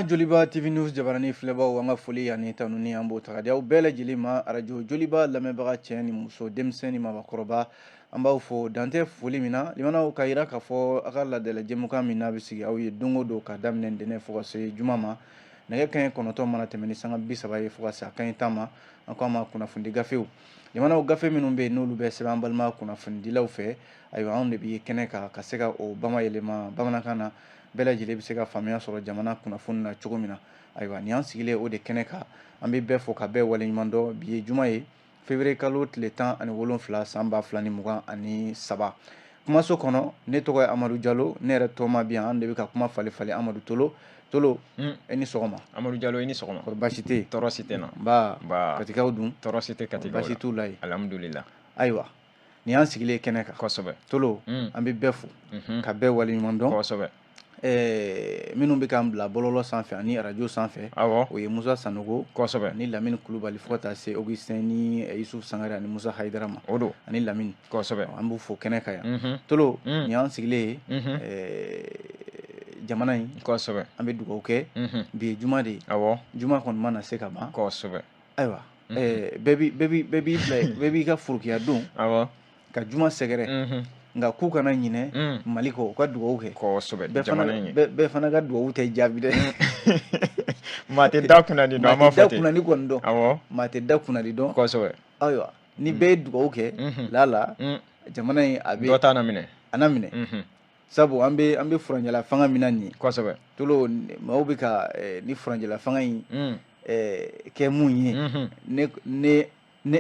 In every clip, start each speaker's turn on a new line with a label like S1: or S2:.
S1: Joliba TV News jabarani filɛbaw an ka foli ani tanuni an b'o taga di aw bɛɛ lajɛlen ma arajo Joliba lamɛnbaga cɛ ni muso denmisɛnnin ni mabakɔrɔba an b'aw fo dantɛ foli min na limanaw ka yira k'a fɔ a ka ladala jɛmukan min n'a bɛ sigi aw ye don o don ka daminɛ ntɛnɛn fo ka se juma ma nɛgɛ kanɲɛ 9 mana tɛmɛ ni sanga 30 ye fo ka se a kanɲɛ 10 ma an ko a ma kunnafoni gafew limanaw gafe minnu bɛ yen n'olu bɛ sɛbɛn an balima kunnafonidilaw fɛ ayiwa anw de bɛ kɛnɛ kan ka se ka o bamayɛlɛma bamanankan na bɛɛ lajɛlen bɛ se ka faamuya sɔrɔ jamana kunnafoni na cogo min na ayiwa nin an sigilen o de kɛnɛ kan an bɛ bɛɛ fo ka bɛɛ waleɲuman dɔn bi ye juma ye février kalo tile 17 san 2023 kumaso kɔnɔ ne tɔgɔ ye Amadu Jalo ne yɛrɛ tɔgɔma bi yan an de bɛ ka kuma falen Amadu Tolo e ni sɔgɔma
S2: Amadu Jalo e ni sɔgɔma
S1: kɔri baasi tɛ yen
S2: tɔɔrɔ si tɛ n na
S1: nba katikaw dun
S2: tɔɔrɔ si tɛ katikaw la
S1: baasi t'u la yen
S2: alhamdulillah
S1: ayiwa nin an sigilen kɛnɛ kan
S2: kosɛbɛ
S1: Tolo an bɛ bɛɛ fo ka bɛɛ waleɲuman dɔn
S2: kosɛbɛ
S1: minnu bɛ k'an bila bɔlɔlɔ sanfɛ ani arajo sanfɛ
S2: awɔ
S1: o ye Musa Sanogo
S2: kosɛbɛ
S1: ani Lamini Kulubali fo ka taa se Augustin ni Yusuf Sangare ani Musa Hayidara ma
S2: o don
S1: ani Lamini
S2: kosɛbɛ
S1: an b'u fo kɛnɛ kan yan Tolo nin an sigilen jamana in
S2: kosɛbɛ
S1: an bɛ dugawu kɛ bi ye juma de ye
S2: awɔ
S1: juma kɔni mana se ka ban
S2: kosɛbɛ
S1: ayiwa bɛɛ b'i ka furukiya don
S2: awɔ
S1: ka juma sɛgɛrɛ nka k'u kana ɲinɛ Mali kɔ u ka dugawu kɛ
S2: kosɛbɛ jamana in ye
S1: bɛɛ fana ka dugawu tɛ jaabi dɛ
S2: maa tɛ da kunnadi dɔn an b'a fɔ ten
S1: kunnadi kɔni dɔn
S2: awɔ
S1: maa tɛ da kunnadi dɔn
S2: kosɛbɛ
S1: ayiwa ni bɛɛ ye dugawu kɛ lala jamana in a bɛ
S2: dɔ t'a na minɛ
S1: a na minɛ sabu an bɛ furanjɛla fanga min na nin ye
S2: kosɛbɛ
S1: Tolo maaw bɛ ka ni furanjɛla fanga in kɛ mun ye ne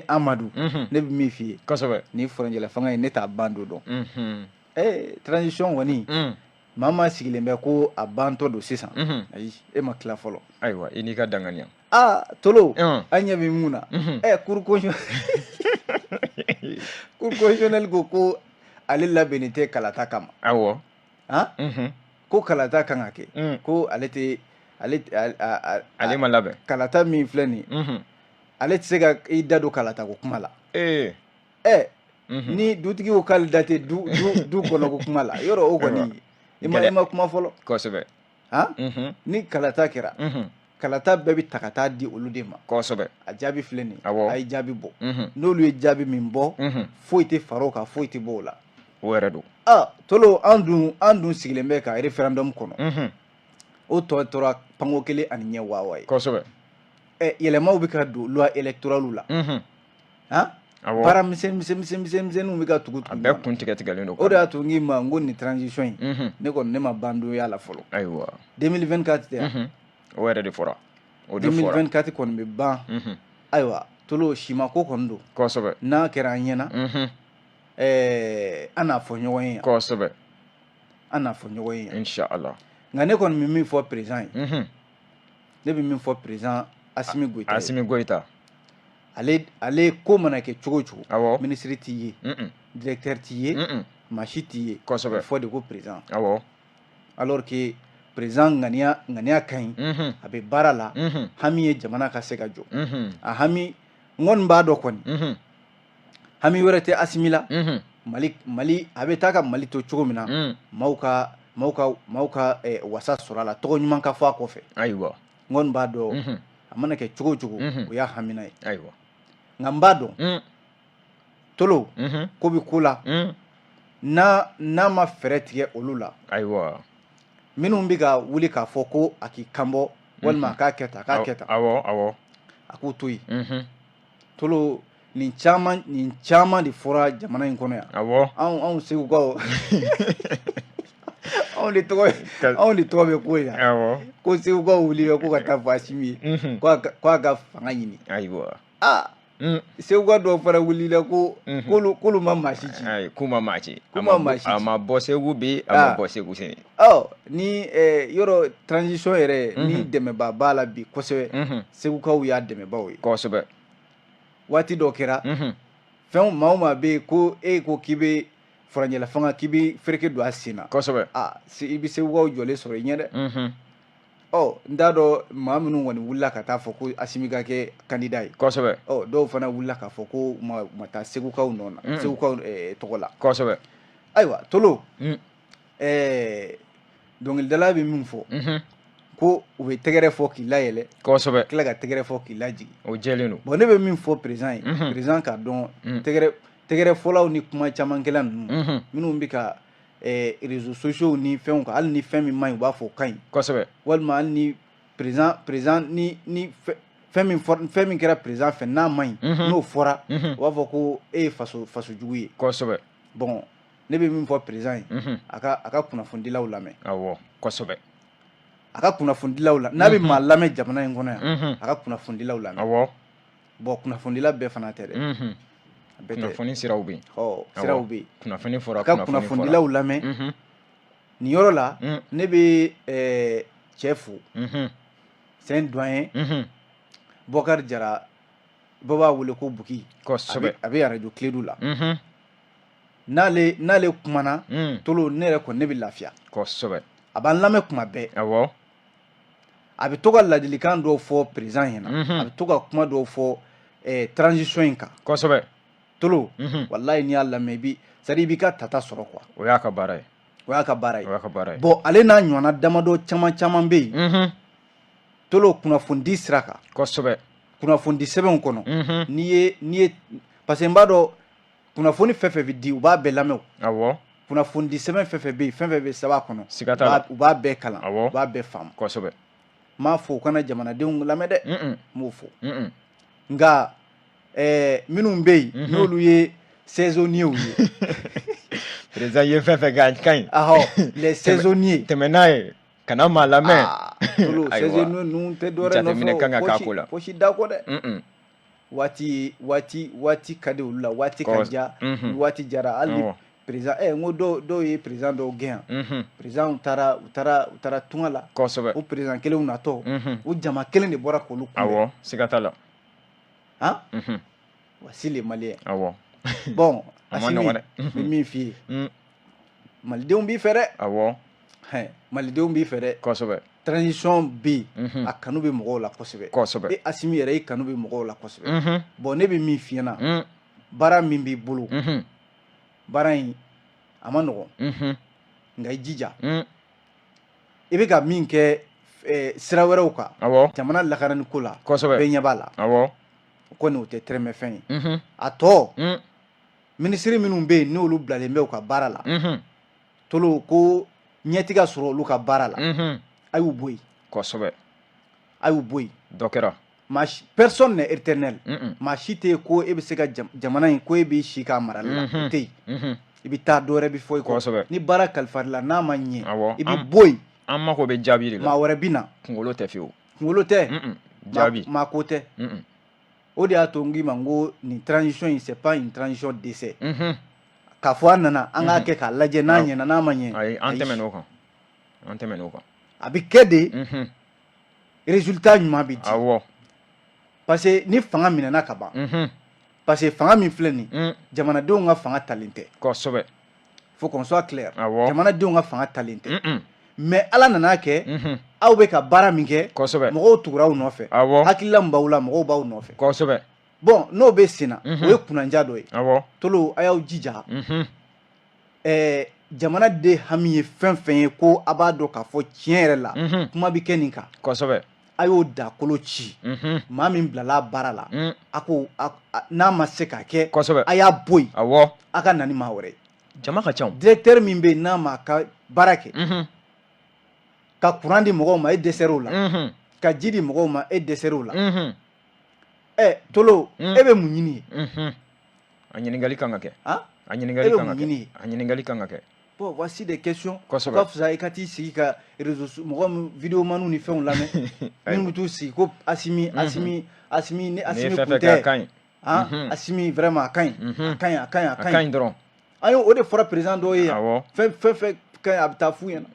S1: Amadu ne bɛ min f'i ye
S2: kosɛbɛ
S1: ni furanjɛla fanga in ne t'a ban don transition kɔni maa sigilen bɛ ko a bantɔ don sisan ayi e ma tila fɔlɔ
S2: ayiwa i n'i ka danganiya
S1: Tolo an ɲɛ bɛ mun na cour constitutionnelle ko ale labɛnnen tɛ kalata kama
S2: awɔ
S1: ko kalata kan ka kɛ ko ale
S2: ma labɛn
S1: kalata min filɛ nin ale tɛ se ka i da don kalata ko kuma la ni dutigi ko k'ale da tɛ du kɔnɔ ko kuma la yɔrɔ o kɔni i ma kuma fɔlɔ
S2: kosɛbɛ
S1: ni kalata kɛra kalata bɛɛ bɛ ta ka taa di olu de ma
S2: kosɛbɛ
S1: a jaabi filɛ nin
S2: awɔ
S1: a ye jaabi bɔ n'olu ye jaabi min bɔ foyi tɛ fara o kan foyi tɛ bɔ o la
S2: o yɛrɛ don
S1: Tolo an dun sigilen bɛ ka référendum kɔnɔ o tɔ tora panko 1 ani ɲɛ wawa ye
S2: kosɛbɛ
S1: yɛlɛmaw bɛ ka don loi électorale la baara misɛnninw bɛ ka tugu
S2: a bɛɛ kun tigɛlen don
S1: o de y'a to n k'i ma n ko nin transition in ne kɔni ne ma ban donya la fɔlɔ
S2: ayiwa
S1: 2024 tɛ
S2: o yɛrɛ de fɔra
S1: 2024 kɔni bɛ ban ayiwa Tolo simako kɔni don
S2: kosɛbɛ
S1: n'a kɛra an ɲɛna an n'a fɔ ɲɔgɔn ye yan
S2: kosɛbɛ
S1: an n'a fɔ ɲɔgɔn ye yan
S2: inshallah
S1: nka ne kɔni bɛ min fɔ président ye ne bɛ min fɔ président Assimi Goïta ale ko mana kɛ cogo o cogo
S2: awɔ
S1: ministre t'i ye directeur t'i ye maa si t'i ye
S2: kosɛbɛ
S1: fɔ de ko président
S2: awɔ
S1: alors que président ŋaniya ka ɲi a bɛ baara la hami ye jamana ka se ka jɔ a hami n kɔni b'a dɔn kɔni hami wɛrɛ tɛ Assimi la Mali a bɛ taa ka Mali to cogo min na maaw ka wasa sɔrɔ a la tɔgɔ ɲuman ka fɔ a kɔfɛ
S2: ayiwa
S1: n kɔni b'a dɔn a mana kɛ cogo o cogo o y'a hamina ye
S2: ayiwa
S1: nka n b'a dɔn Tolo ko bɛ ko la n'a ma fɛɛrɛ tigɛ olu la
S2: ayiwa
S1: minnu bɛ ka wuli k'a fɔ ko a k'i kanbɔ walima a k'a kɛ tan a k'a kɛ tan
S2: awɔ
S1: a k'u to yen Tolo nin caman de fɔra jamana in kɔnɔ yan
S2: awɔ
S1: anw segukaw anw de tɔgɔ bɛ ko in na
S2: awɔ
S1: ko segukaw wulila ko ka taa fɔ Assimi ye ko a ka fanga ɲini
S2: ayiwa
S1: seguka dɔw fana wulila ko k'olu ma maa si ci
S2: k'u ma maa ci
S1: a
S2: ma bɔ Segu bi a ma bɔ Segu sini
S1: ni yɔrɔ transition yɛrɛ ni dɛmɛbaa b'a la bi kosɛbɛ segukaw y'a dɛmɛbaaw ye
S2: kosɛbɛ
S1: waati dɔ kɛra fɛn maa o maa bɛ yen ko e ko k'i bɛ furanjɛla fanga k'i bɛ fereke don a sen na
S2: kosɛbɛ
S1: i bɛ segukaw jɔlen sɔrɔ i ɲɛ dɛ n t'a dɔn maa minnu kɔni wulila ka taa fɔ ko Assimi ka kɛ candidat ye
S2: kosɛbɛ
S1: dɔw fana wulila k'a fɔ ko ma taa segukaw nɔ na segukaw tɔgɔ la
S2: kosɛbɛ
S1: ayiwa Tolo dɔnkilidala bɛ min fɔ ko u bɛ tɛgɛrɛ fɔ k'i layɛlɛ
S2: kosɛbɛ
S1: tila ka tɛgɛrɛ fɔ k'i lajigi
S2: o jɛlen don
S1: bon ne bɛ min fɔ président ye président k'a dɔn tɛgɛrɛ fɔlaw ni kuma camankɛla ninnu minnu bɛ ka réseaux sociaux ni fɛnw kan hali ni fɛn min man ɲi u b'a fɔ o ka ɲi
S2: kosɛbɛ
S1: walima hali ni président ni fɛn min kɛra président fɛ n'a man ɲi n'o fɔra u b'a fɔ ko e ye fasojugu ye
S2: kosɛbɛ
S1: bon ne bɛ min fɔ président ye a ka kunnafonidilaw lamɛn
S2: awɔ kosɛbɛ
S1: a ka kunnafonidilaw la n'a bɛ maa lamɛn jamana in kɔnɔ yan a ka kunnafonidilaw lamɛn
S2: awɔ
S1: bon kunnafonidila bɛɛ fana tɛ dɛ
S2: kunnafoni siraw bɛ yen
S1: siraw bɛ yen
S2: kunnafoni fɔra
S1: a ka kunnafonidilaw lamɛn nin yɔrɔ la ne bɛ cɛ fo c'est un doyen Bokar Jara bɛɛ b'a wele ko Buki
S2: kosɛbɛ
S1: a bɛ radio Kiledu la n'ale kumana tolo ne yɛrɛ kɔni ne bɛ lafiya
S2: kosɛbɛ
S1: a b'an lamɛn kuma bɛɛ
S2: awɔ
S1: a bɛ to ka ladilikan dɔw fɔ président ɲɛna a bɛ to ka kuma dɔw fɔ transition in kan
S2: kosɛbɛ
S1: tolo wallahi n'i y'a lamɛn i b'i ka tata sɔrɔ quoi
S2: o y'a ka baara ye
S1: o y'a ka baara ye
S2: o y'a ka baara ye
S1: bon ale n'a ɲɔgɔnna damadɔ caman bɛ yen tolo kunnafoni sira kan
S2: kosɛbɛ
S1: kunnafoni sɛbɛnw kɔnɔ n'i ye parce que n b'a dɔn kunnafoni fɛn fɛn bɛ di u b'a bɛɛ lamɛn
S2: awɔ
S1: kunnafoni sɛbɛn fɛn fɛn bɛ yen fɛn fɛn bɛ sɛbɛn a kɔnɔ
S2: siga t'a la
S1: u b'a bɛɛ kalan
S2: awɔ
S1: u b'a bɛɛ faamu
S2: kosɛbɛ
S1: n m'a fɔ u kana jamanadenw lamɛn dɛ n m'o fɔ nka minnu bɛ yen n'olu ye saisonniers ye
S2: président ye fɛn fɛn kɛ a ka ɲi
S1: ahɔ les saisonniers
S2: tɛmɛ n'a ye kana maa lamɛn
S1: tolo saisonniers ninnu tɛ dɔwɛrɛ
S2: jateminɛ kan ka k'a ko la
S1: fosi da kɔ dɛ waati ka di olu la waati ka diya waati jara hali ni président n ko dɔw ye président dɔw gɛn yan président u taara tunga la
S2: kosɛbɛ
S1: o président kelenw natɔ o jama kelen de bɔra k'olu kunbɛn
S2: awɔ siga t'a la
S1: voici les Maliens
S2: awɔ
S1: bon
S2: Asimi
S1: n bɛ min f'i ye malidenw b'i fɛ dɛ
S2: awɔ
S1: malidenw b'i fɛ dɛ
S2: kosɛbɛ
S1: transition bɛ yen a kanu bɛ mɔgɔw la kosɛbɛ Asimi yɛrɛ i kanu bɛ mɔgɔw la kosɛbɛ bon ne bɛ min f'i ɲɛna baara min b'i bolo baara in a ma nɔgɔn nka i jija i bɛ ka min kɛ sira wɛrɛw kan jamana lakanani ko la bɛɛ ɲɛ b'a la o kɔni o tɛ tɛrɛmɛ fɛn ye a tɔ minisiri minnu bɛ yen n'olu bilalen bɛ u ka baara la tolo ko ɲɛti ka sɔrɔ olu ka baara la a y'u bɔ yen
S2: kosɛbɛ
S1: a y'u bɔ yen
S2: dɔ kɛra
S1: personne n'est éternel maa si tɛ yen ko e bɛ se ka jamana in ko e b'i si k'a marali la o tɛ yen i bɛ taa dɔ wɛrɛ bɛ fɔ i kɔ ni baara kalifarila n'a ma ɲɛ i bɛ bɔ yen
S2: an mako bɛ jaabi de la
S1: maa wɛrɛ bɛ na
S2: kunkolo tɛ fiyewu
S1: kunkolo tɛ
S2: jaabi
S1: maa ko tɛ o de y'a to n k'i ma n ko nin transition in c'est pas une transition d'essai k'a fɔ an nana an k'a kɛ k'a lajɛ n'a ɲɛna n'a ma ɲɛ
S2: ayi an tɛmɛn'o kan
S1: a bɛ kɛ de résultat ɲuman bɛ di
S2: awɔ
S1: parce que ni fanga minɛna ka ban parce que fanga min filɛ nin jamanadenw ka fanga talen tɛ
S2: kosɛbɛ
S1: faut qu'on soit clair
S2: awɔ
S1: jamanadenw ka fanga talen tɛ mais ala nana kɛ aw bɛ ka baara min kɛ mɔgɔw tugura aw nɔfɛ hakilila min b'aw la mɔgɔw b'aw nɔfɛ
S2: kosɛbɛ
S1: bon n'o bɛ sen na o ye kunnandiya dɔ ye
S2: awɔ
S1: tolo a y'aw jija jamanaden hami ye fɛn fɛn ye ko a b'a dɔn k'a fɔ tiɲɛ yɛrɛ la kuma bɛ kɛ nin kan
S2: kosɛbɛ
S1: a y'o dakolo ci maa min bilala baara la a ko n'a ma se k'a kɛ a y'a bɔ yen a ka na ni maa wɛrɛ
S2: jama ka ca
S1: directeur min bɛ yen n'a ma ka baara kɛ ka courant di mɔgɔw ma e dɛsɛr'o la ka ji di mɔgɔw ma e dɛsɛr'o la tolo e bɛ mun ɲini ye
S2: a ɲininkali kan ka kɛ
S1: a
S2: ɲininkali kan ka kɛ
S1: bon voici des questions ka fisa i ka t'i sigi ka réseau mɔgɔ min vidéo manu ni fɛnw lamɛn minnu bɛ t'u sigi ko Asimi ni Asimi kun tɛ Asimi vraiment a ka ɲi
S2: dɔrɔn
S1: an ye o de fɔra président dɔw ye yan fɛn fɛn ka ɲi a bɛ taa f'u ɲɛna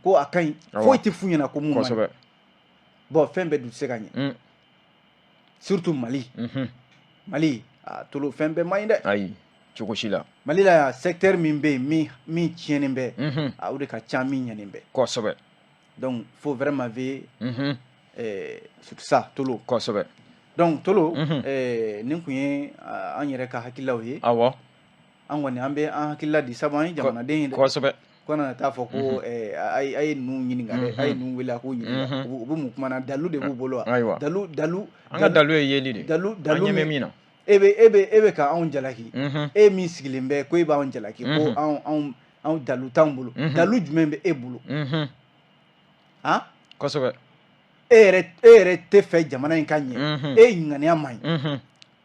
S1: ko a ka ɲi foyi tɛ f'u ɲɛna ko mun man ɲi bon fɛn bɛɛ dun tɛ se ka ɲɛ surtout Mali tolo fɛn bɛɛ man ɲi dɛ
S2: ayi cogo si la
S1: Mali la secteur min bɛ yen min tiɲɛnen bɛ o de ka ca min ɲɛnen bɛ
S2: kosɛbɛ
S1: donc faut vraiment veiller sur ça tolo
S2: kosɛbɛ
S1: donc tolo nin kun ye an yɛrɛ ka hakililaw ye
S2: awɔ
S1: an kɔni an bɛ an hakilila di sabu an ye jamanaden ye dɛ
S2: kosɛbɛ
S1: kɔnɔ taa fɔ ko a ye ninnu ɲininka dɛ a ye ninnu wele a k'u ɲininka u bɛ mun kuma na dalu de b'u bolo wa dalu
S2: an ka dalu ye yeli de
S1: dalu
S2: an ɲɛ bɛ min na
S1: e bɛ ka anw jalaki e min sigilen bɛ ko e b'anw jalaki ko anw dalu t'anw bolo dalu jumɛn bɛ e bolo han
S2: kosɛbɛ
S1: e yɛrɛ tɛ fɛ jamana in ka ɲɛ e ŋaniya man ɲi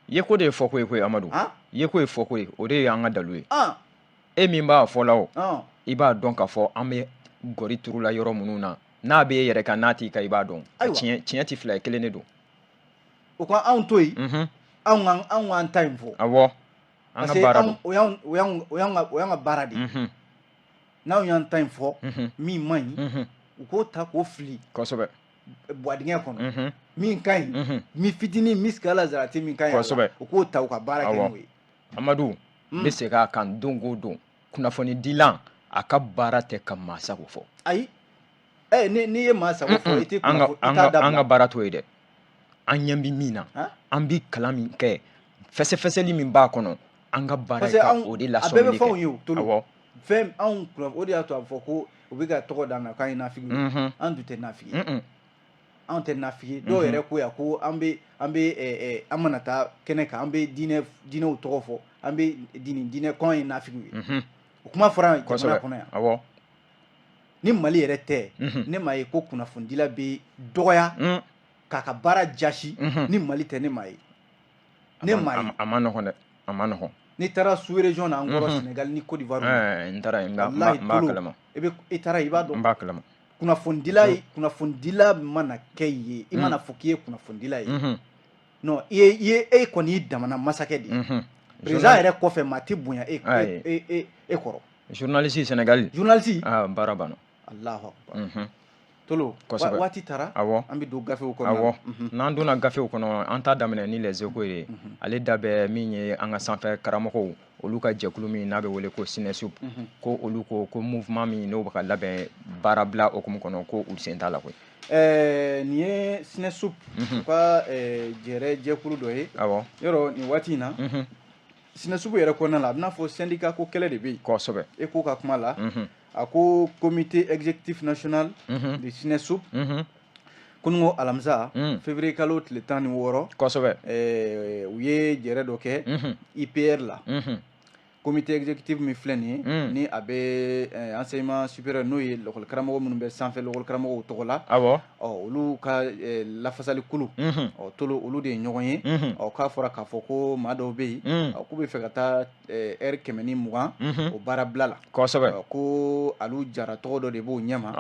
S2: yeko de ye fɔko ye koyi Amadu yeko ye fɔko ye o de ye an ka dalu ye e min b'a fɔ la o i b'a dɔn k'a fɔ an bɛ gɔri turu la yɔrɔ minnu na n'a bɛ e yɛrɛ kan n'a t'i kan i b'a dɔn tiɲɛ tɛ fila ye kelen de don
S1: o ko anw to yen anw k'an ta in fɔ
S2: awɔ an ka baara don
S1: o y'an ka baara de ye n'anw y'an ta in fɔ min man ɲi u k'o ta k'o fili
S2: kosɛbɛ
S1: buwadingɛ kɔnɔ min ka ɲi min fitinin miskala zarati min ka ɲi
S2: kosɛbɛ
S1: u k'o ta u ka baara kɛ n'o ye
S2: Amadu n bɛ segin a kan don o don kunnafoni dilan a ka baara tɛ ka maa sago fɔ
S1: ayi n'i ye maa sago fɔ i tɛ kunnafoni i t'a dabila
S2: an ka baara t'o ye dɛ an ɲɛ bɛ min na an bɛ kalan min kɛ fɛsɛfɛsɛli min b'a kɔnɔ an ka baara ye ka o de lasɔmini kɛ
S1: a bɛɛ bɛ fɛnw ye o tolo fɛn anw o de y'a to a bɛ fɔ ko u bɛ ka tɔgɔ d'an na k'an ye nafigi ye an dun tɛ nafigi ye anw tɛ nafigi ye dɔw yɛrɛ ko yan ko an mana taa kɛnɛ kan an bɛ diinɛw tɔgɔ fɔ an bɛ diinɛ kɔn ye nafigiw ye o kuma fɔra jamana kɔnɔ yan ni Mali yɛrɛ tɛ ne m'a ye ko kunnafonidila bɛ dɔgɔya k'a ka baara jasi ni Mali tɛ ne m'a ye ne m'a ye
S2: a ma nɔgɔn dɛ a ma nɔgɔn
S1: n'i taara sous région na an kɔrɔ Sénégal ni Côte d'Ivoire
S2: n taara yen n b'a kalama
S1: i taara i b'a dɔn
S2: n b'a kalama
S1: kunnafonidila mana kɛ ye i mana fɔ k'i ye kunnafonidila ye non e kɔni y'i damana masakɛ de ye président yɛrɛ kɔfɛ maa tɛ bonya e kɔrɔ
S2: journaliste Sénégal
S1: journaliste
S2: baara banna
S1: Allahu akbar tolo waati taara an bɛ don gafew kɔnɔ
S2: awɔ n'an donna gafew kɔnɔ an t'a daminɛ ni les échos ye ale da bɛ min ye an ka sanfɛ karamɔgɔw olu ka jɛkulu min n'a bɛ wele ko SYNESUP ko olu ko mouvement min n'o bɛ ka labɛn baarabila hukumu kɔnɔ ko u sen t'a la koyi
S1: nin ye SYNESUP u ka jɛkulu dɔ ye awɔ yɔrɔ nin waati in na SYNESUP yɛrɛ kɔnɔna la a bɛna fɔ syndicat ko kɛlɛ de bɛ yen
S2: kosɛbɛ
S1: e ko ka kuma la a ko comité exécutif national de SYNESUP kunungo alamisa février kalo tile 16
S2: kosɛbɛ
S1: u ye jɛrɛ dɔ kɛ IPR la comité exécutif min filɛ nin ye ni a bɛ enseignement supérieur n'o ye lakɔli karamɔgɔ minnu bɛ sanfɛ lakɔli karamɔgɔw tɔgɔ la olu ka lafasali kulu tolo olu de ye ɲɔgɔn ye k'a fɔra k'a fɔ ko maa dɔw bɛ yen k'u bɛ fɛ ka taa heure 120 o baarabila la
S2: kosɛbɛ
S1: ko alu jara tɔgɔ dɔ de b'o ɲɛma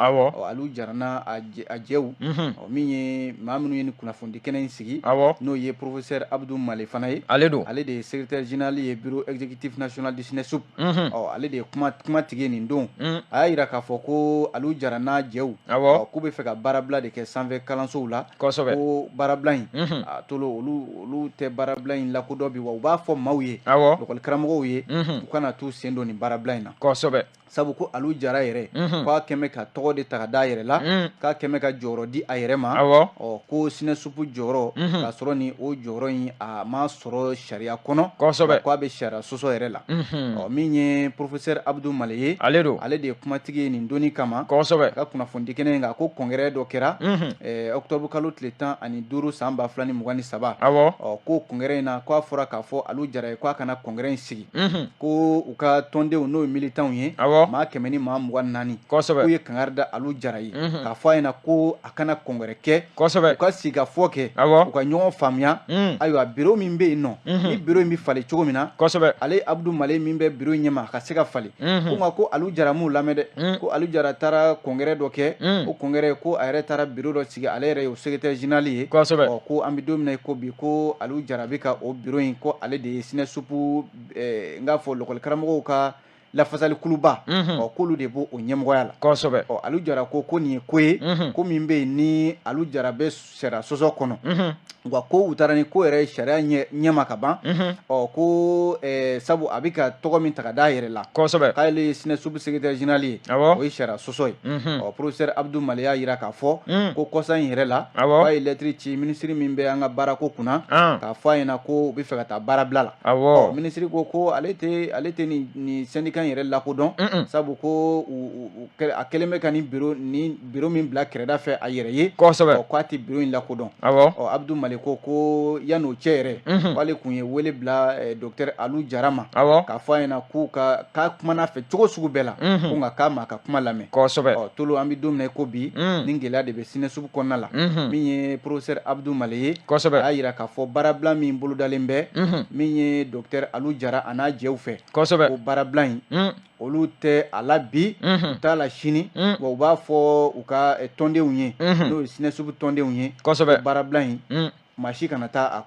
S1: alu jara n'a a jɛw min ye maa minnu ye ni kunnafoni kɛnɛ in sigi n'o ye professeur Abdou Male fana ye ale de ye secrétaire général ye bureau exécutif national de SYNESUP ale de ye kuma tigi nin don a y'a yira k'a fɔ ko alu jara n'a jɛw k'u bɛ fɛ ka baarabila de kɛ sanfɛ kalansow la ko baarabila in a tolo olu tɛ baarabila in lakodɔn bi wa u b'a fɔ maaw ye lakɔli karamɔgɔw ye u kana t'u sen don nin baarabila in na sabu ko alu jara yɛrɛ k'a kɛmɛ ka tɔgɔ de ta ka da a yɛrɛ la k'a kɛmɛ ka jɔyɔrɔ di a yɛrɛ ma ko SYNESUP jɔyɔrɔ k'a sɔrɔ ni o jɔyɔrɔ in a ma sɔrɔ sariya kɔnɔ k'a bɛ sariya sɔsɔ yɛrɛ la min ye professeur Abdou Male ye ale de ye kumatigi ye nin donni kama ka kunnafoni kɛnɛ in kan ko congrès dɔ kɛra octobre kalo tile 15 san 2023 ko congrès in na k'a fɔra k'a fɔ alu jara ye k'a kana congrès in sigi ko u ka tɔndenw n'o ye militants ye maa 100 ni maa 24 k'u ye kangari da alu jara ye k'a fɔ a ɲɛna ko a kana congrès kɛ u ka sigikafɔ kɛ u ka ɲɔgɔn faamuya ayiwa bureau min bɛ yen nɔ ni bureau in bɛ falen cogo min na ale Abdou Male min bɛ bureau in ɲɛma a ka se ka falen ko nka ko alu jara m'u lamɛn dɛ ko alu jara taara congrès dɔ kɛ o congrès ko a yɛrɛ taara bureau dɔ sigi ale yɛrɛ ye o secrétaire général ye ko an bɛ don min na ko bi ko alu jara bɛ ka o bureau in ko ale de ye SYNESUP n k'a fɔ lakɔli karamɔgɔw ka lafasali kuluba k'olu de b'o ɲɛmɔgɔya la alu jara ko nin ye ko ye ko min bɛ yen ni alu jara bɛ sariya sɔsɔ kɔnɔ wa ko u taara ni ko yɛrɛ sariya ɲɛma ka ban ko sabu a bɛ ka tɔgɔ min ta ka da yɛrɛ la k'ale SNESUB secrétaire général ye o ye sariya sɔsɔ ye professeur Abdou Male y'a yira k'a fɔ ko kɔsa in yɛrɛ la k'a ye lettre ci ministre min bɛ an ka baarako kunna k'a fɔ a ɲɛna ko u bɛ fɛ ka taa baara bila la ministre ko ale tɛ nin syndicat in yɛrɛ lakodɔn sabu ko a kɛlen bɛ ka nin bureau min bila kɛrɛda fɛ a yɛrɛ ye k'a tɛ bureau in lakodɔn Abdou Male ko yan'o cɛ yɛrɛ k'ale kun ye wele bila docteur Alou Jara ma k'a fɔ a ɲɛna k'a kumana fɛ cogo sugu bɛɛ la ko nka k'a ma ka kuma lamɛn tolo an bɛ don min na ko bi nin gɛlɛya de bɛ SNESUB kɔnɔna la min ye professeur Abdou Male ye a y'a yira k'a fɔ baarabila min bolodalen bɛ min ye docteur Alou Jara a n'a jɛw fɛ ko baarabila in olu tɛ a la bi u t'a la sini wa u b'a fɔ u ka tɔndenw ye n'o ye SNESUB tɔndenw ye baarabila in masi kana taa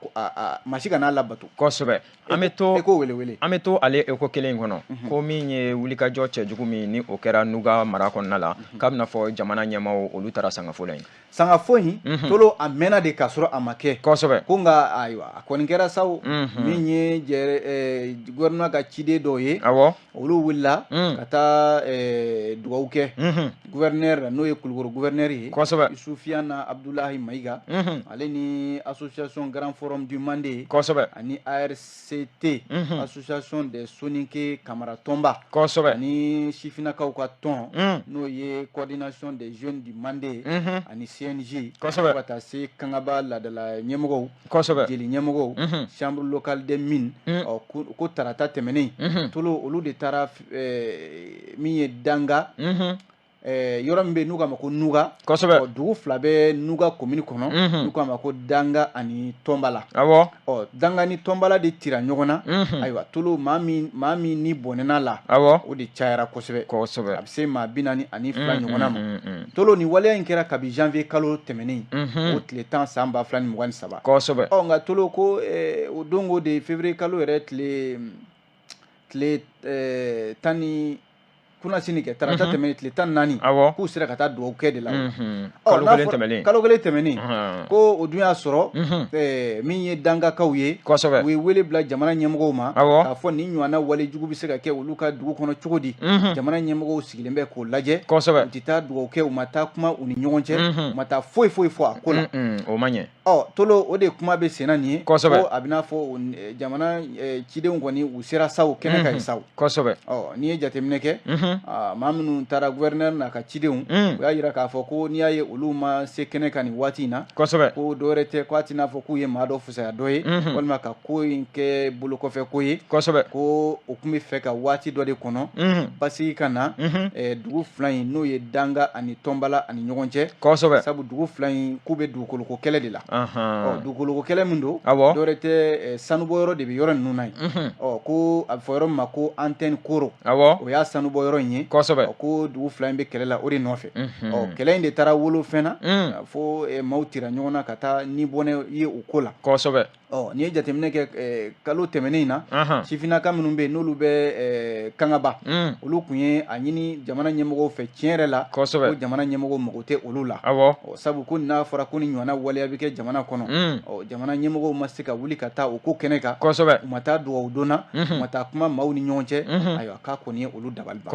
S1: masi kana labato
S2: kosɛbɛ an bɛ to ale eko kelen in kɔnɔ ko min ye wulikajɔ cɛjugu min ni o kɛra Nuga mara kɔnɔna la k'a bɛna fɔ jamana ɲɛmaaw olu taara sangafo la yen
S1: sangafo in tolo a mɛnna de k'a sɔrɔ a ma kɛ kosɛbɛ ko nka ayiwa a kɔni kɛra sawo min ye gouvernement ka ciden dɔw ye olu wulila ka taa dugawu kɛ gouverneur n'o ye Kulukoro gouverneur ye Isufiyana Abdulahi Mayiga ale ni association Grand Forum du Mandé ani ARCT association des Soninké Kamara Tomba ani sifinakaw ka tɔn n'o ye coordination des jeunes du Mandé ani CNJ ka taa se Kangaba ladala ɲɛmɔgɔw jeli ɲɛmɔgɔw chambre locale des mines ko tarata tɛmɛnen tolo olu de taara min ye danga yɔrɔ min bɛ n'u k'a ma ko Nuga dugu fila bɛ Nuga commune kɔnɔ n'u k'a ma ko Danga ani Tɔnbala Danga ni Tɔnbala de tira ɲɔgɔn na ayiwa tolo maa min ni bɔnɛna la o de cayara kosɛbɛ a bɛ se maa 42 ɲɔgɔnna ma tolo ni waleya in kɛra kabi janvier kalo tɛmɛnen o tile 10 san 2023 nka tolo ko o dongo de février kalo yɛrɛ tile 10 ni kuna sini kɛ tarata tɛmɛnen tile 14 k'u sera ka taa dugawu kɛ de la kalo kelen tɛmɛnen ko o dun y'a sɔrɔ min ye dangakaw ye u ye wele bila jamana ɲɛmɔgɔw ma k'a fɔ nin ɲɔgɔnna wale jugu bɛ se ka kɛ olu ka dugu kɔnɔ cogo di jamana ɲɛmɔgɔw sigilen bɛ k'o lajɛ u tɛ taa dugawu kɛ u ma taa kuma u ni ɲɔgɔn cɛ u ma taa foyi fɔ a ko la
S2: o ma ɲɛ
S1: tolo o de kuma bɛ senna nin ye ko a bɛ n'a fɔ jamana cidenw kɔni u sera saw kɛnɛ ka ɲi saw n'i ye jateminɛ kɛ maa minnu taara gouverneur n'a ka cidenw u y'a yira k'a fɔ ko n'i y'a ye olu ma se kɛnɛ kan nin waati in na ko dɔwɛrɛ tɛ ko a tɛ n'a fɔ k'u ye maa dɔ fisaya dɔ ye walima ka ko in kɛ bolokɔfɛ ko ye ko o tun bɛ fɛ ka waati dɔ de kɔnɔ basigi ka na dugu fila in n'o ye Danga ani Tɔnbala ani ɲɔgɔn cɛ sabu dugu fila in k'u bɛ dugukoloko kɛlɛ de la dugukoloko kɛlɛ min don dɔwɛrɛ tɛ sanubɔyɔrɔ de bɛ yɔrɔ ninnu na yen ko a bɛ fɔ yɔrɔ min ma ko antenne koro o y'a sanubɔyɔrɔ in ye ko dugu fila in bɛ kɛlɛ la o de nɔfɛ kɛlɛ in de taara wolo fɛn na fo maaw tira ɲɔgɔn na ka taa ni bɔnɛ ye o ko la n'i ye jateminɛ kɛ kalo tɛmɛnen in na sifinaka minnu bɛ yen n'olu bɛ Kangaba olu tun ye a ɲini jamana ɲɛmɔgɔw fɛ tiɲɛ yɛrɛ la ko jamana ɲɛmɔgɔw mago tɛ olu la sabu ko n'a fɔra ko ni ɲɔgɔnna waleya bɛ kɛ jamana kɔnɔ jamana ɲɛmɔgɔw ma se ka wuli ka taa o ko kɛnɛ kan u ma taa dugawu donna u ma taa kuma maaw ni ɲɔgɔn cɛ ayiwa k'a kɔni ye olu dabaliban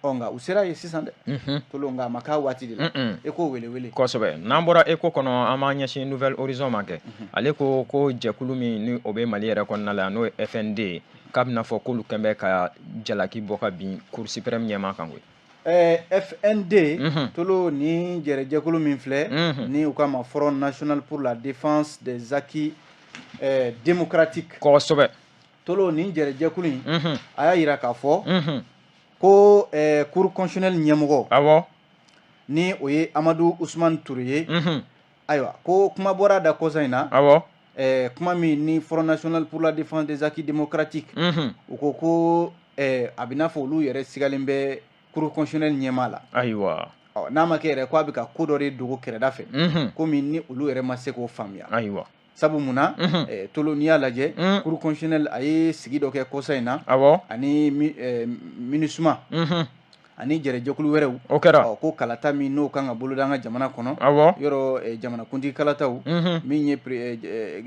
S1: nka u sera ye sisan dɛ tolo nka a ma k'a waati de la eko wele
S2: kosɛbɛ n'an bɔra eko kɔnɔ an b'an ɲɛsin nouvelle horizon ma kɛ ale ko jɛkulu min ni o bɛ Mali yɛrɛ kɔnɔna la n'o ye FND k'a bɛna fɔ k'olu kɛn bɛ ka jalaki bɔ ka bin Cour suprême ɲɛma kan koyi
S1: FND tolo ni jɛkulu min filɛ ni u k'a ma Front national pour la défense des acquis démocratiques
S2: kosɛbɛ
S1: tolo ni jɛkulu in a y'a yira k'a fɔ ko cour constitutionnelle ɲɛmɔgɔ ni o ye Amadu Usman Ture ye ayiwa ko kuma bɔra da kɔsa in na kuma min ni Front national pour la défense des acquis démocratiques u ko a bɛ n'a fɔ olu yɛrɛ sigalen bɛ cour constitutionnelle ɲɛma la
S2: ayiwa
S1: n'a ma kɛ yɛrɛ ko a bɛ ka ko dɔ de dogo kɛrɛda fɛ komi ni olu yɛrɛ ma se k'o faamuya
S2: ayiwa
S1: sabu mun na tolo n'i y'a lajɛ cour constitutionnelle a ye sigi dɔ kɛ kɔsa in na ani MINUSMA ani jɛrɛjɛkulu wɛrɛw
S2: o kɛra
S1: ko kalata min n'o kan ka boloda an ka jamana kɔnɔ
S2: awɔ
S1: yɔrɔ jamanakuntigi kalataw min ye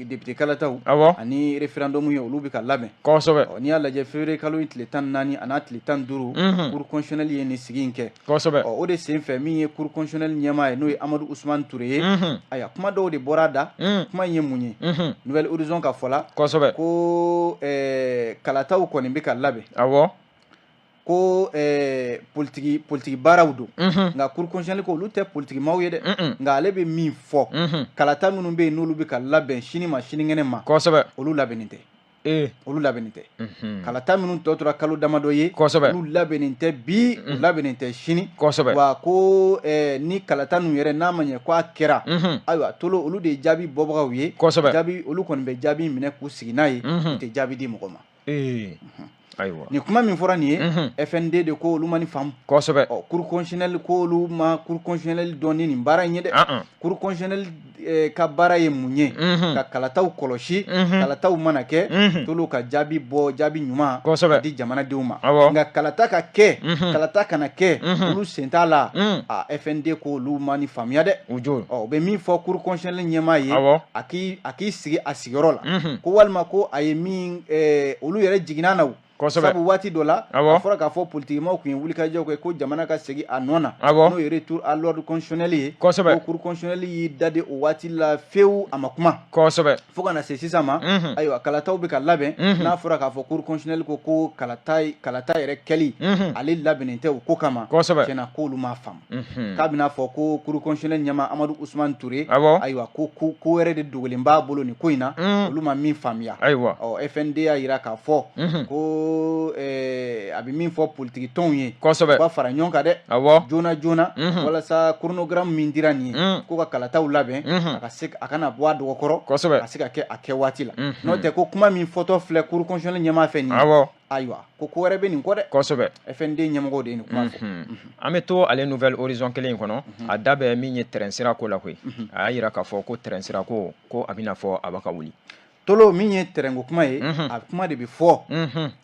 S1: député kalataw ani référendum ye olu bɛ ka labɛn
S2: kosɛbɛ
S1: n'i y'a lajɛ février kalo in tile 14 a n'a tile 15 cour constitutionnelle ye nin sigi in kɛ
S2: kosɛbɛ
S1: o de sen fɛ min ye cour constitutionnelle ɲɛmaa ye n'o ye Amadou Ousmane Touré ye aya kuma dɔw de bɔra a da kuma in ye mun ye Nouvelle Horizon ka fɔ la
S2: kosɛbɛ
S1: ko kalataw kɔni bɛ ka labɛn
S2: awɔ
S1: ko politique baaraw don nka cour constitutionnelle ko olu tɛ politique maaw ye dɛ nka ale bɛ min fɔ kalata minnu bɛ yen n'olu bɛ ka labɛn sini ma sinikɛnɛ ma
S2: kosɛbɛ
S1: olu labɛnnen tɛ olu labɛnnen tɛ kalata minnu tɔ tora kalo damadɔ ye olu labɛnnen tɛ bi u labɛnnen tɛ sini wa ko ni kalata ninnu yɛrɛ n'a ma ɲɛ ko a kɛra ayiwa tolo olu de ye jaabi bɔbagaw ye jaabi olu kɔni bɛ jaabi minɛ k'u sigi n'a ye u tɛ jaabi di mɔgɔ ma
S2: ayiwa
S1: ni kuma min fɔra nin ye FND de ko olu ma ni faamu
S2: kosɛbɛ
S1: cour constitutionnelle ko olu ma cour constitutionnelle dɔn ni nin baara in ye dɛ cour constitutionnelle ka baara ye mun ye ka kalataw kɔlɔsi kalataw mana kɛ tolu ka jaabi bɔ jaabi ɲuman ka di jamanadenw ma nka kalata ka kɛ kalata kana kɛ olu sen t'a la FND ko olu ma ni faamuya dɛ u bɛ min fɔ cour constitutionnelle ɲɛmaa ye a k'i sigi a sigiyɔrɔ la ko walima ko a ye min olu yɛrɛ jiginna na sabu waati dɔ la a fɔra k'a fɔ politique maaw tun ye wulikajɔw kɛ ko jamana ka segin a nɔ na n'o ye retour à l'ordre constitutionnel ye ko cour constitutionnelle y'i da de o waati la fewu a ma kuma fo ka na se sisan ma ayiwa kalataw bɛ ka labɛn n'a fɔra k'a fɔ cour constitutionnelle ko kalata yɛrɛ kɛli ale labɛnnen tɛ o ko kama tiɲɛna k'olu m'a faamu k'a bɛna fɔ ko cour constitutionnelle ɲɛmaa Amadou Ousmane Touré ayiwa ko wɛrɛ de dogolen b'a bolo nin ko in na olu ma min faamuya FND y'a jira k'a fɔ ko a bɛ min fɔ politique tɔnw ye u ka fara ɲɔgɔn kan dɛ joona joona walasa chronogramme min dira nin ye ko ka kalataw labɛn a kana bɔ a dɔgɔkɔrɔ ka se ka kɛ a kɛ waati la n'o tɛ ko kuma min fɔtɔ filɛ cour constitutionnelle ɲɛmaa fɛ nin ye ayiwa ko wɛrɛ bɛ nin kɔ dɛ FND ɲɛmɔgɔw de ye nin kuma fɔ
S2: an bɛ to ale Nouvelle Horizon kelen in kɔnɔ a da bɛ min ye terrain sira ko la koyi a y'a jira k'a fɔ ko terrain sira ko a bɛna fɔ a bɛ ka wuli
S1: tolo min ye terrain ko kuma ye a kuma de bɛ fɔ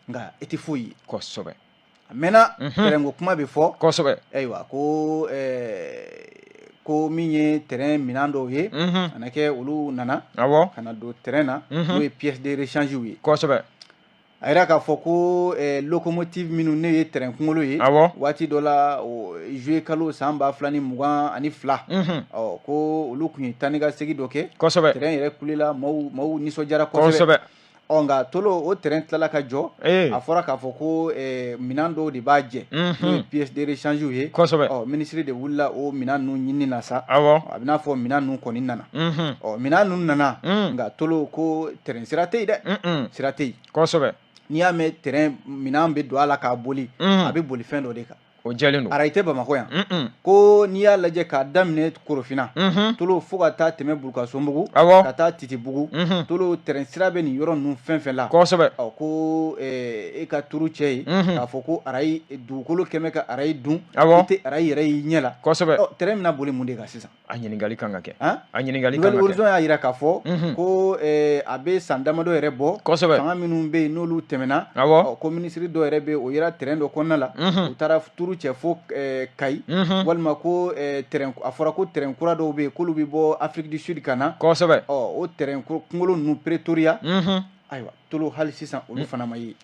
S1: nka i tɛ foyi ye
S2: kosɛbɛ
S1: a mɛnna terrain ko kuma bɛ fɔ
S2: ayiwa
S1: ko min ye terrain minɛn dɔw ye a na kɛ olu nana ka na don terrain na n'o ye pièce de rechange ye a yira k'a fɔ ko locomotive minnu ne ye terrain kunkolo ye waati dɔ la juillet kalo san 2022 ko olu tun ye taa ni ka segin dɔ kɛ terrain yɛrɛ kulela maaw nisɔndiyara kosɛbɛ nka tolo o terrain tilala ka jɔ a fɔra k'a fɔ ko minɛn dɔw de b'a jɛ n'o ye pièce de rechange ye ministre de wulila o minɛn ninnu ɲinini na sa a bɛ n'a fɔ minɛn ninnu kɔni nana minɛn ninnu nana nka tolo ko terrain sira tɛ yen dɛ sira tɛ yen n'i y'a mɛn terrain minɛn bɛ don a la k'a boli a bɛ boli fɛn dɔ de kan
S2: o jɛlen don
S1: arayi tɛ Bamakɔ yan ko n'i y'a lajɛ k'a daminɛ Korofina tolo fo ka taa tɛmɛ Bulukasunbugu ka taa Titibugu tolo terrain sira bɛ nin yɔrɔ ninnu fɛn fɛn la ko e ka turu cɛ ye k'a fɔ ko arayi dugukolo kɛmɛ ka arayi dun i tɛ arayi yɛrɛ y'i ɲɛ la terrain bɛna boli mun de kan sisan
S2: a ɲininkali kan ka kɛ
S1: Nouvelle Horizon y'a jira k'a fɔ ko a bɛ san damadɔ yɛrɛ bɔ fanga minnu bɛ yen n'olu tɛmɛna ko minisiri dɔ yɛrɛ bɛ yen o yera terrain dɔ kɔnɔna la u taara turu cɛ fo Kayi walima ko a fɔra ko terrain kura dɔw bɛ yen k'olu bɛ bɔ Afrique du Sud ka na o terrain kunkolo ninnu Pretoria ayiwa tolo hali sisan olu fana ma ye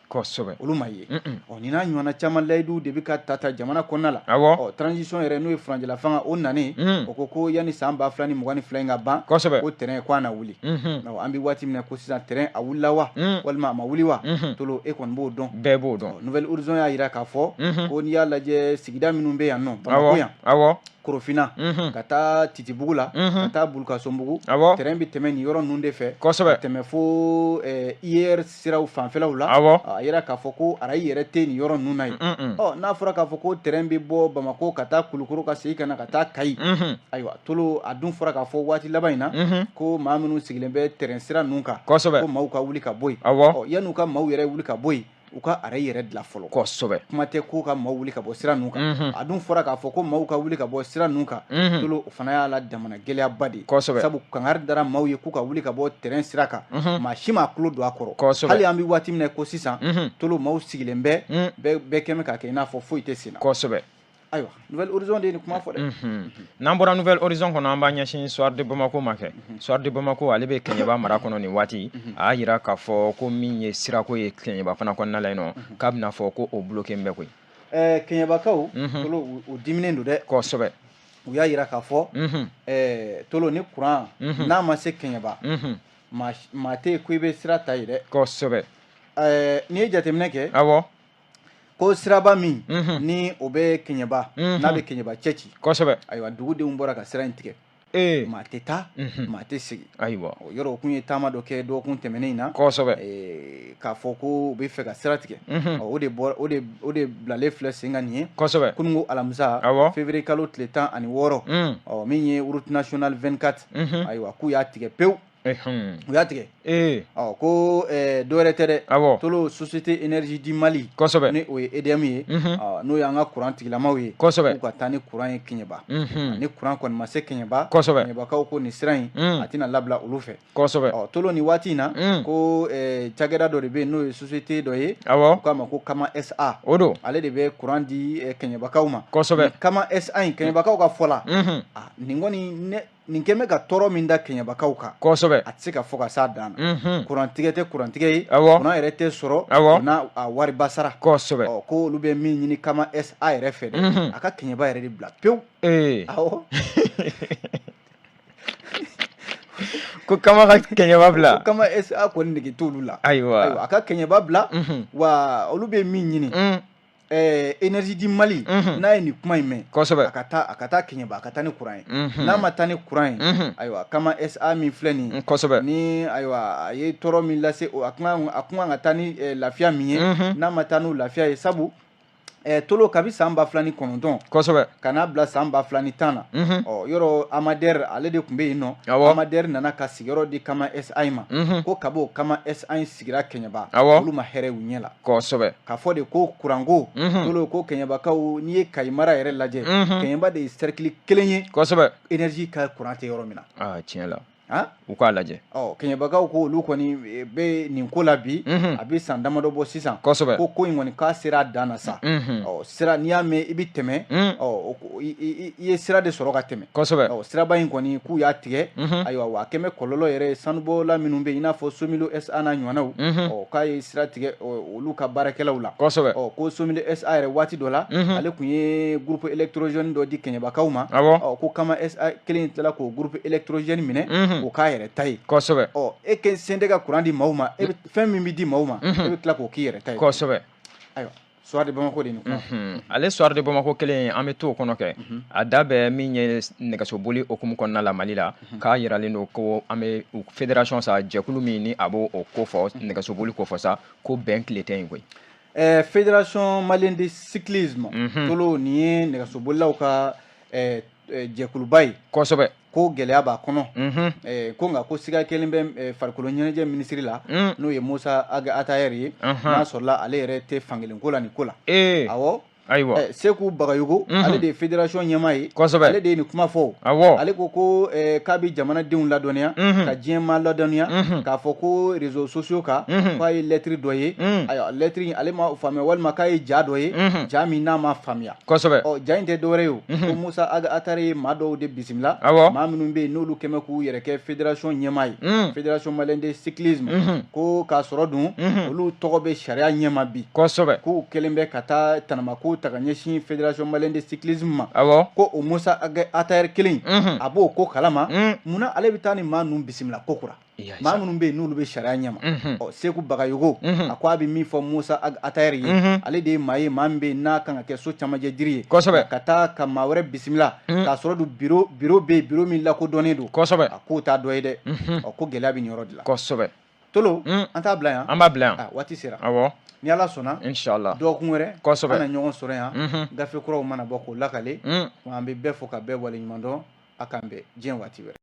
S1: olu ma ye nin n'a ɲɔgɔnna caman layidu de bɛ ka ta jamana kɔnɔna la transition yɛrɛ n'o ye furancɛla fanga o nanen o ko yanni san 2022 in ka ban ko terrain ko a na wuli an bɛ waati min na ko sisan terrain a wulila wa walima a ma wuli wa tolo e kɔni b'o dɔn
S2: bɛɛ b'o dɔn
S1: Nouvelle Horizon y'a jira k'a fɔ ko n'i y'a lajɛ sigida minnu bɛ yan nɔ Bamakɔ yan Korofina ka taa Titibugu la ka taa Bulukasunbugu terrain bɛ tɛmɛ nin yɔrɔ ninnu de fɛ ka tɛmɛ fo IER siraw fanfɛlaw la a yira k'a fɔ ko arayi yɛrɛ tɛ nin yɔrɔ ninnu na yen n'a fɔra k'a fɔ ko terrain bɛ bɔ Bamakɔ ka taa Kulukoro ka segin ka na ka taa Kayi ayiwa tolo a dun fɔra k'a fɔ waati laban in na ko maa minnu sigilen bɛ terrain sira ninnu kan ko maaw ka wuli ka bɔ yen yan'u ka maaw yɛrɛ wuli ka bɔ yen u ka ara yɛrɛ dilan fɔlɔ
S2: kosɛbɛ
S1: kuma tɛ ko ka maaw wuli ka bɔ sira ninnu kan a dun fɔra k'a fɔ ko maaw ka wuli ka bɔ sira ninnu kan tolo o fana y'a la jamana gɛlɛyaba de
S2: kosɛbɛ
S1: sabu kangari dara maaw ye k'u ka wuli ka bɔ terrain sira kan maa si ma tulo don a kɔrɔ
S2: kosɛbɛ
S1: hali an bɛ waati min na ko sisan tolo maaw sigilen bɛɛ bɛɛ kɛn bɛ k'a kɛ i n'a fɔ foyi tɛ sen na
S2: kosɛbɛ
S1: ayiwa nouvelle horizon de ye nin kuma fɔ dɛ
S2: n'an bɔra nouvelle horizon kɔnɔ an b'a ɲɛsin soir de bamako ma kɛ soir de bamako ale bɛ kɛɲɛba mara kɔnɔ nin waati a y'a yira k'a fɔ ko min ye sirako ye kɛɲɛba fana kɔnɔna la yen nɔ k'a bɛna fɔ ko o bloqué bɛ koyi
S1: kɛɲɛbakaw tolo o diminen don dɛ
S2: kosɛbɛ
S1: u y'a yira k'a fɔ tolo ni courant n'a ma se kɛɲɛba maa tɛ yen ko i bɛ sira ta yen dɛ
S2: kosɛbɛ
S1: n'i ye jateminɛ kɛ
S2: awɔ
S1: ko siraba min ni o bɛ kɛɲɛba n'a bɛ kɛɲɛba cɛ ci
S2: kosɛbɛ
S1: ayiwa dugudenw bɔra ka sira in tigɛ maa tɛ taa maa tɛ segin
S2: ayiwa
S1: yɔrɔ o kun ye taama dɔ kɛ dɔgɔkun tɛmɛnen in na
S2: kosɛbɛ
S1: k'a fɔ ko u bɛ fɛ ka sira tigɛ o de bilalen filɛ sen kan nin ye
S2: kosɛbɛ
S1: kununko alamisa février kalo tile 16 min ye route nationale 24 ayiwa k'u y'a tigɛ pewu u y'a tigɛ ko dɔwɛrɛ tɛ dɛ tolo société énergie du Mali
S2: kosɛbɛ
S1: ni o ye EDM ye n'o y'an ka courant tigilamaw ye
S2: kosɛbɛ
S1: k'u ka taa ni courant ye Kɛɲɛba ni courant kɔni ma se Kɛɲɛba
S2: kosɛbɛ
S1: Kɛɲɛbakaw ko nin sira in a tɛna labila olu fɛ
S2: kosɛbɛ
S1: tolo nin waati in na ko cakɛda dɔ de bɛ yen n'o ye société dɔ ye u k'a ma ko Kama SA
S2: o don
S1: ale de bɛ courant di Kɛɲɛbakaw ma
S2: kosɛbɛ
S1: Kama SA in Kɛɲɛbakaw ka fɔ la nin kɔni nin kɛn bɛ ka tɔɔrɔ min da Kɛɲɛbakaw kan
S2: kosɛbɛ a
S1: tɛ se ka fɔ ka s'a dan na kurantigɛ tɛ kurantigɛ ye
S2: awɔ
S1: kuran yɛrɛ tɛ sɔrɔ o n'a a wariba sara
S2: kosɛbɛ
S1: ko olu bɛ min ɲini Kama SA yɛrɛ fɛ dɛ a ka Kɛɲɛba yɛrɛ de bila pewu awɔ
S2: ko Kama ka Kɛɲɛba bila
S1: Kama SA kɔni nege t'olu la
S2: ayiwa
S1: a ka Kɛɲɛba bila wa olu bɛ min ɲini énergie du Mali n'a ye nin kuma in mɛn
S2: kosɛbɛ
S1: a ka taa Kɛɲɛba a ka taa ni courant ye n'a ma taa ni courant ye ayiwa Kama SA min filɛ nin ye
S2: kosɛbɛ
S1: ni ayiwa a ye tɔɔrɔ min lase a kun kan ka taa ni lafiya min ye n'a ma taa n'o lafiya ye sabu tolo kabi san 2009
S2: kosɛbɛ
S1: ka n'a bila san 2010 na yɔrɔ Amadère ale de tun bɛ yen nɔ Amadère nana ka sigiyɔrɔ di Kama SA ma ko kab'o Kama SA sigira Kɛɲɛba olu ma hɛrɛ u ɲɛ la kosɛbɛ k'a fɔ de ko kuranko tolo ko Kɛɲɛbakaw n'i ye Kayi mara yɛrɛ lajɛ Kɛɲɛba de ye cercle kelen ye kosɛbɛ énergie ka courant tɛ yɔrɔ min na
S2: tiɲɛ la u k'a lajɛ
S1: Kɛɲɛbakaw ko olu kɔni bɛ nin ko la bi a bɛ san damadɔ bɔ sisan kosɛbɛ ko in kɔni k'a sera a dan na sa sira n'i y'a mɛn i bɛ tɛmɛ i ye sira de sɔrɔ ka tɛmɛ kosɛbɛ siraba in kɔni k'u y'a tigɛ ayiwa wa a kɛn bɛ kɔlɔlɔ yɛrɛ sanubɔla minnu bɛ yen i n'a fɔ Somilo SA n'a ɲɔgɔnnaw k'a ye sira tigɛ olu ka baarakɛlaw la kosɛbɛ ko Somilo SA yɛrɛ waati dɔ la ale tun ye groupe électrogène dɔ di Kɛɲɛbakaw ma ko Kama SA kelen tilala k'o groupe électrogène minɛ o k'a yɛrɛ ta ye kosɛbɛ e kɛ sen tɛ ka courant di maaw ma fɛn min bɛ di maaw ma e bɛ tila k'o k'i yɛrɛ ta ye kosɛbɛ ayiwa soir de Bamako de nin kuma
S2: ale soir de Bamako kelen an bɛ t'o kɔnɔ kɛ a da bɛ min ye nɛgɛsoboli hukumu kɔnɔna la Mali la k'a yiralen don ko an bɛ fédération sa jɛkulu min ni a b'o ko fɔ nɛgɛsoboli ko fɔ sa ko bɛn tile tɛ yen koyi
S1: fédération malienne de cyclisme tolo nin ye nɛgɛsobolilaw ka jɛkuluba ye kosɛbɛ ko gɛlɛya b'a kɔnɔ ko nka ko siga kelen bɛ farikolo ɲɛnajɛ minisiri la n'o ye Musa Atayɛri ye n'a sɔrɔla ale yɛrɛ tɛ fankelen ko la nin ko la awɔ ayiwa Seku Bagayogo ale de ye fédération ɲɛmaa ye kosɛbɛ ale de ye nin kuma fɔ ale ko k'a bɛ jamanadenw ladɔnniya ka diɲɛmaa ladɔnniya k'a fɔ ko réseaux sociaux kan k'a ye lettre dɔ ye ayiwa lettre in ale ma faamuya walima k'a ye ja dɔ ye ja min n'a ma faamuya kosɛbɛ ja in tɛ dɔwɛrɛ ye o ko Musa Atayɛri ye maa dɔw de bisimila maa minnu bɛ yen n'olu kɛn bɛ k'u yɛrɛ kɛ fédération ɲɛmaa ye fédération malienne de cyclisme ko k'a sɔrɔ dun olu tɔgɔ bɛ sariya ɲɛma bi kosɛbɛ k'u kɛlen bɛ ka taa tanamako ta ka ɲɛsin fédération malienne de cyclisme ma ko o Musa Atayɛri kelen a b'o ko kalama munna ale bɛ taa ni maa ninnu bisimila ko kura maa minnu bɛ yen n'olu bɛ sariya ɲɛma Seku Bagayogo a ko a bɛ min fɔ Musa Atayɛri ye ale de ye maa ye maa min bɛ yen n'a kan ka kɛ so camajɛ jiri ye kosɛbɛ ka taa ka maa wɛrɛ bisimila k'a sɔrɔ dun bureau bɛ yen bureau min lakodɔnnen don kosɛbɛ a k'o t'a dɔ ye dɛ ko gɛlɛya bɛ nin yɔrɔ de la kosɛbɛ tolo an t'a bila yan
S2: an b'a bila yan
S1: waati sera
S2: awɔ
S1: ni Ala sɔnna
S2: inchallah
S1: dɔgɔkun wɛrɛ
S2: kosɛbɛ
S1: an na ɲɔgɔn sɔrɔ yan gafe kuraw mana bɔ k'o lakale an bɛ bɛɛ fɔ ka bɛɛ waleɲuman dɔn a k'an bɛn diɲɛ waati wɛrɛ